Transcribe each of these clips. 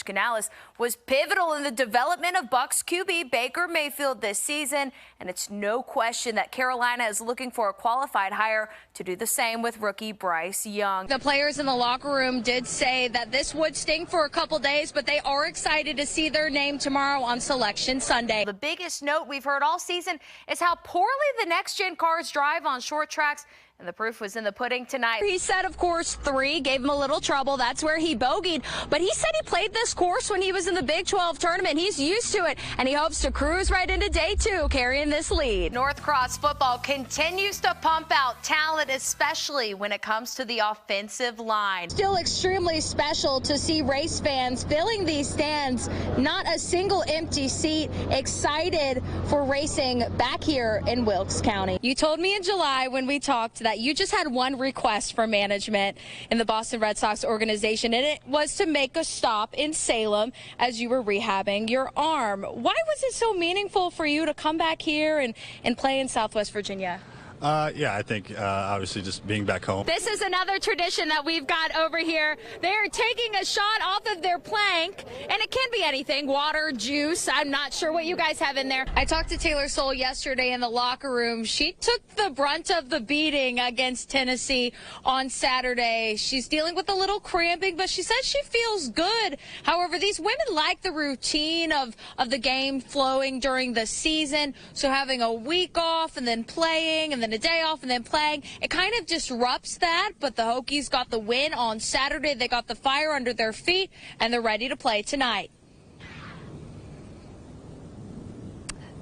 Canales was pivotal in the development of Bucs QB Baker Mayfield this season, and it's no question that Carolina is looking for a qualified hire to do the same with rookie Bryce Young. The players in the locker room did say that this would sting for a couple days, but they are excited to see their name tomorrow on Selection Sunday. The biggest note we've heard all season is how poorly the next-gen cars drive on short tracks, and the proof was in the pudding tonight. He said, of course, 3 gave him a little trouble. That's where he bogeyed. But he said he played this course when he was in the Big 12 tournament. He's used to it, and he hopes to cruise right into day 2, carrying this lead. North Cross football continues to pump out talent, especially when it comes to the offensive line. Still extremely special to see race fans filling these stands. Not a single empty seat. Excited for racing back here in Wilkes County. You told me in July when we talked that you just had one request for management in the Boston Red Sox organization, and it was to make a stop in Salem as you were rehabbing your arm. Why was it so meaningful for you to come back here and play in Southwest Virginia? Yeah, I think obviously just being back home. This is another tradition that we've got over here. They're taking a shot off of their plank, and it can be anything, water, juice. I'm not sure what you guys have in there. I talked to Taylor Soule yesterday in the locker room. She took the brunt of the beating against Tennessee on Saturday. She's dealing with a little cramping, but she says she feels good. However, these women like the routine of the game flowing during the season, so having a week off and then playing and then a day off and then playing, it kind of disrupts that. But the Hokies got the win on Saturday. They got the fire under their feet, and they're ready to play tonight.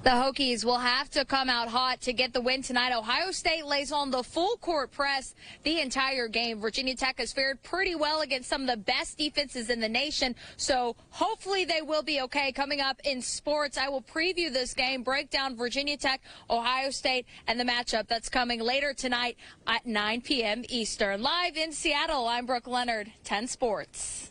The Hokies will have to come out hot to get the win tonight. Ohio State lays on the full court press the entire game. Virginia Tech has fared pretty well against some of the best defenses in the nation, so hopefully they will be okay. Coming up in sports, I will preview this game, break down Virginia Tech, Ohio State, and the matchup that's coming later tonight at 9 p.m. Eastern. Live in Seattle, I'm Brooke Leonard, 10 Sports.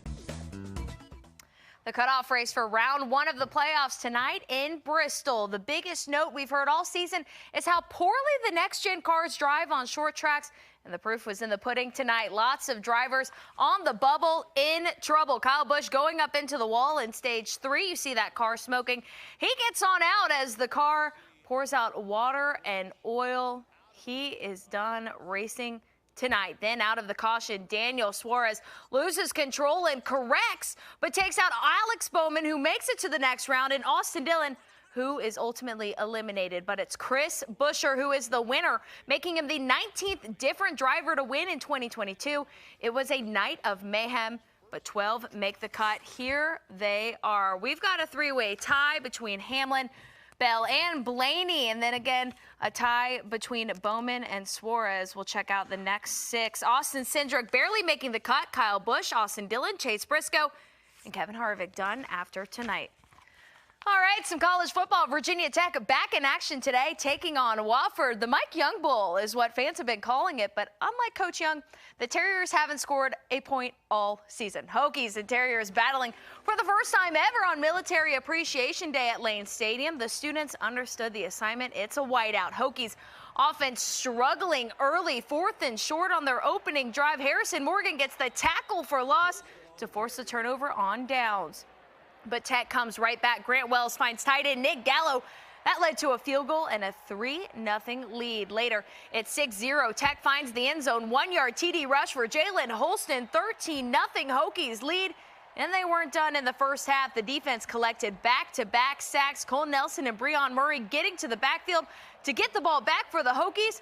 The cutoff race for round 1 of the playoffs tonight in Bristol. The biggest note we've heard all season is how poorly the next-gen cars drive on short tracks, and the proof was in the pudding tonight. Lots of drivers on the bubble in trouble. Kyle Busch going up into the wall in stage 3. You see that car smoking. He gets on out as the car pours out water and oil. He is done racing tonight. Then out of the caution, Daniel Suarez loses control and corrects, but takes out Alex Bowman, who makes it to the next round, and Austin Dillon, who is ultimately eliminated. But it's Chris Buescher who is the winner, making him the 19th different driver to win in 2022. It was a night of mayhem, but 12 make the cut. Here they are. We've got a 3-way tie between Hamlin, Bell, and Blaney, and then again a tie between Bowman and Suarez. We'll check out the next 6. Austin Cindric barely making the cut. Kyle Busch, Austin Dillon, Chase Briscoe, and Kevin Harvick done after tonight. All right, some college football. Virginia Tech back in action today, taking on Wofford. The Mike Young Bowl is what fans have been calling it, but unlike Coach Young, the Terriers haven't scored a point all season. Hokies and Terriers battling for the first time ever on Military Appreciation Day at Lane Stadium. The students understood the assignment. It's a whiteout. Hokies offense struggling early, 4th and short on their opening drive. Harrison Morgan gets the tackle for loss to force the turnover on downs. But Tech comes right back. Grant Wells finds tight end Nick Gallo. That led to a field goal and a 3-0 lead. Later, it's 6-0. Tech finds the end zone. 1-yard TD rush for Jalen Holston. 13-0 Hokies lead. And they weren't done in the first half. The defense collected back-to-back sacks. Cole Nelson and Breon Murray getting to the backfield to get the ball back for the Hokies.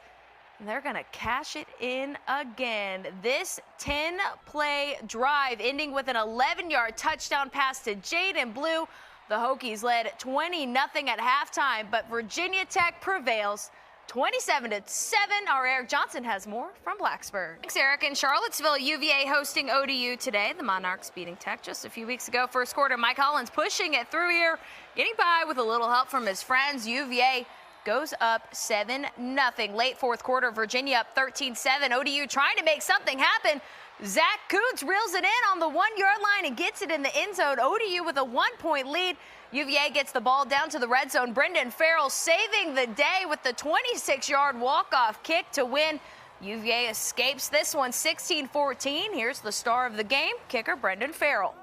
And they're going to cash it in again. This 10-play drive ending with an 11-yard touchdown pass to Jaden Blue. The Hokies led 20-0 at halftime, but Virginia Tech prevails 27-7. Our Eric Johnson has more from Blacksburg. Thanks, Eric. In Charlottesville, UVA hosting ODU today. The Monarchs beating Tech just a few weeks ago. First quarter, Mike Hollins pushing it through here, getting by with a little help from his friends. UVA goes up 7-0. Late 4th quarter, Virginia up 13-7. ODU trying to make something happen. Zach Kuntz reels it in on the 1-yard line and gets it in the end zone. ODU with a 1-point lead. UVA gets the ball down to the red zone. Brendan Farrell saving the day with the 26-yard walk-off kick to win. UVA escapes this one 16-14. Here's the star of the game, kicker Brendan Farrell.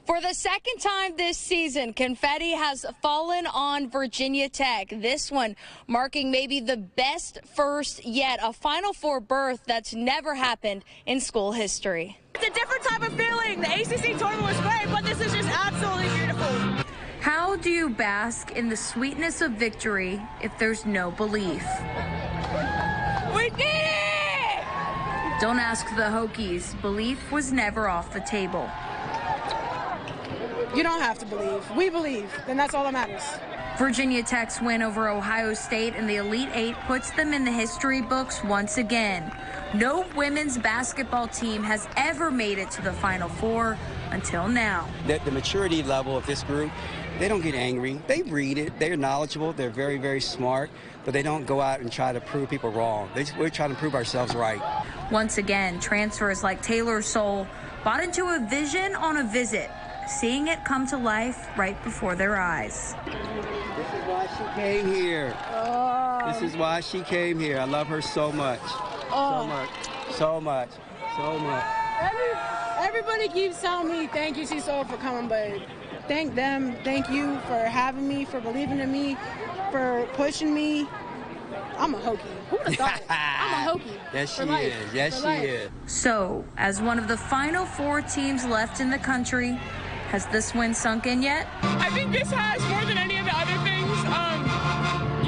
For the second time this season, confetti has fallen on Virginia Tech. This one marking maybe the best first yet, a Final Four berth that's never happened in school history. It's a different type of feeling. The ACC tournament was great, but this is just absolutely beautiful. How do you bask in the sweetness of victory if there's no belief? We did it! Don't ask the Hokies. Belief was never off the table. You don't have to believe. We believe, then that's all that matters. Virginia Tech's win over Ohio State in the Elite Eight puts them in the history books once again. No women's basketball team has ever made it to the Final Four until now. The maturity level of this group, they don't get angry. They read it. They're knowledgeable. They're very, very smart, but they don't go out and try to prove people wrong. We're trying to prove ourselves right. Once again, transfers like Taylor Soule bought into a vision on a visit, seeing it come to life right before their eyes. This is why she came here. This is why she came here. I love her so much. So much. So much. So much. Everybody keeps telling me thank you, Cecil, for coming, but thank them. Thank you for having me, for believing in me, for pushing me. I'm a Hokie. Who would have thought it? I'm a Hokie. Yes, she is. Yes, she is. So, as one of the final 4 teams left in the country, has this win sunk in yet? I think this has more than any of the other things.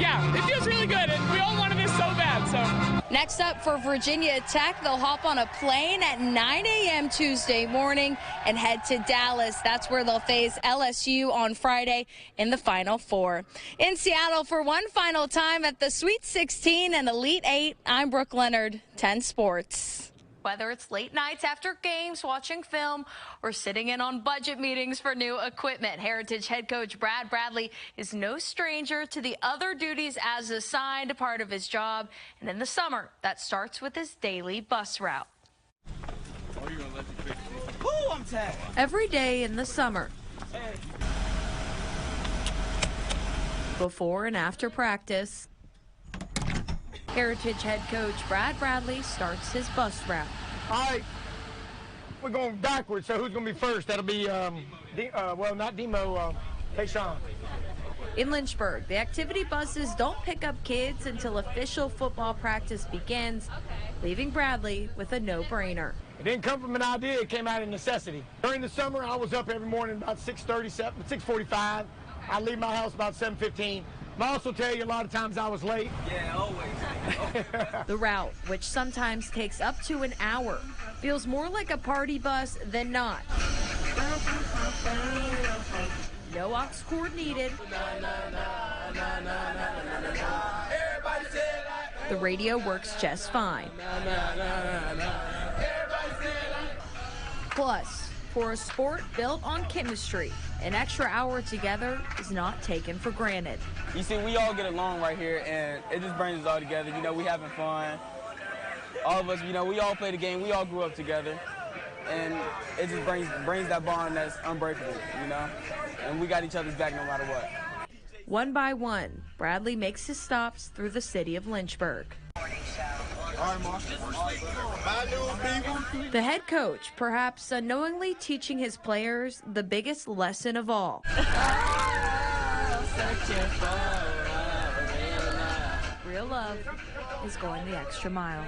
Yeah, it feels really good, and we all wanted this so bad. So Next up for Virginia Tech, they'll hop on a plane at 9 a.m. Tuesday morning and head to Dallas. That's where they'll face LSU on Friday in the Final Four. In Seattle for one final time at the Sweet 16 and Elite 8, I'm Brooke Leonard, 10 Sports. Whether it's late nights after games, watching film, or sitting in on budget meetings for new equipment, Heritage head coach Brad Bradley is no stranger to the other duties as assigned, a part of his job. And in the summer, that starts with his daily bus route. Every day in the summer, before and after practice, Heritage head coach Brad Bradley starts his bus route. All right, we're going backwards, so who's going to be first? That'll be, well, not Demo, Tayshawn. In Lynchburg, the activity buses don't pick up kids until official football practice begins, leaving Bradley with a no-brainer. It didn't come from an idea, it came out of necessity. During the summer, I was up every morning about 6:45. I leave my house about 7:15. I'll also tell you a lot of times I was late. Yeah, always. The route, which sometimes takes up to an hour, feels more like a party bus than not. No aux cord needed. The radio works just fine. Plus, for a sport built on chemistry, an extra hour together is not taken for granted. You see, we all get along right here, and it just brings us all together. You know, we having fun. All of us, you know, we all play the game. We all grew up together, and it just brings that bond that's unbreakable, you know? And we got each other's back no matter what. One by one, Bradley makes his stops through the city of Lynchburg. The head coach, perhaps unknowingly teaching his players the biggest lesson of all. Real love is going the extra mile.